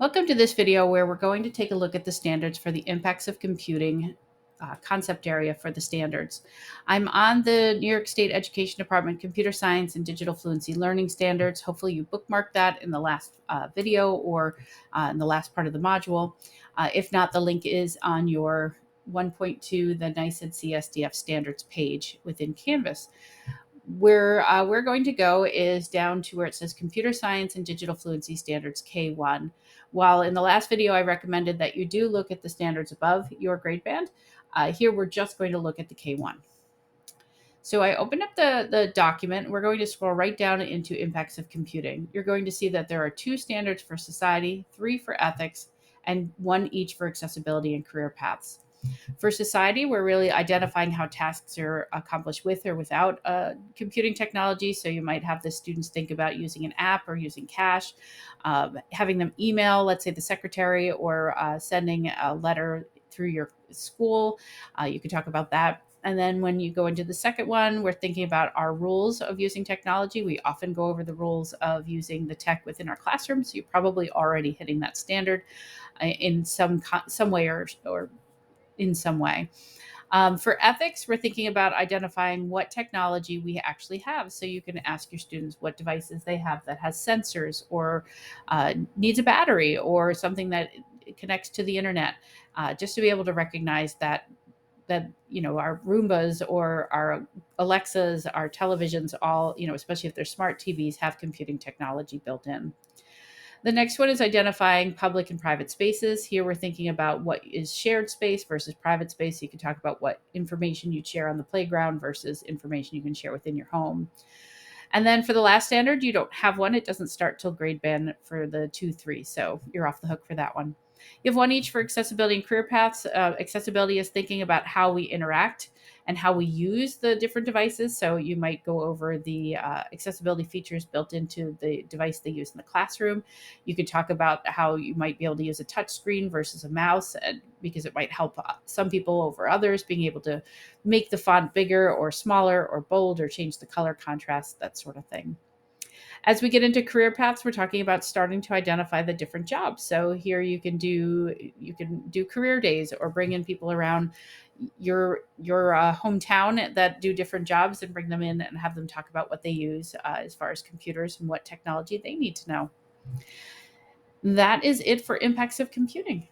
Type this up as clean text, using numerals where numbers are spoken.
Welcome to this video where we're going to take a look at the standards for the impacts of computing concept area for the standards. I'm on the New York State Education Department Computer Science and Digital Fluency Learning Standards. Hopefully you bookmarked that in the last video or in the last part of the module. If not, the link is on your 1.2, the NYSED CSDF standards page within Canvas. Where we're going to go is down to where it says Computer Science and Digital Fluency Standards K-1. While in the last video I recommended that you do look at the standards above your grade band, here we're just going to look at the K-1. So I opened up the document. We're going to scroll right down into impacts of computing. You're going to see that there are 2 standards for society, 3 for ethics, and 1 each for accessibility and career paths. For society, we're really identifying how tasks are accomplished with or without computing technology. So you might have the students think about using an app or using cash, having them email, let's say the secretary, or sending a letter through your school. You could talk about that. And then when you go into the second one, we're thinking about our rules of using technology. We often go over the rules of using the tech within our classroom. So you're probably already hitting that standard in some way or in some way. For ethics, we're thinking about identifying what technology we actually have. So you can ask your students what devices they have that has sensors or needs a battery or something that connects to the internet, just to be able to recognize that our Roombas or our Alexas, our televisions, all, especially if they're smart TVs, have computing technology built in. The next one is identifying public and private spaces. Here we're thinking about what is shared space versus private space. So you can talk about what information you'd share on the playground versus information you can share within your home. And then for the last standard, you don't have one. It doesn't start till grade band for the 2-3. So you're off the hook for that one. You have 1 each for accessibility and career paths. Accessibility is thinking about how we interact and how we use the different devices. So you might go over the accessibility features built into the device they use in the classroom. You could talk about how you might be able to use a touch screen versus a mouse, because it might help some people over others, being able to make the font bigger or smaller or bold or change the color contrast, that sort of thing. As we get into career paths, we're talking about starting to identify the different jobs. So here you can do career days or bring in people around your hometown that do different jobs and bring them in and have them talk about what they use as far as computers and what technology they need to know. That is it for impacts of computing.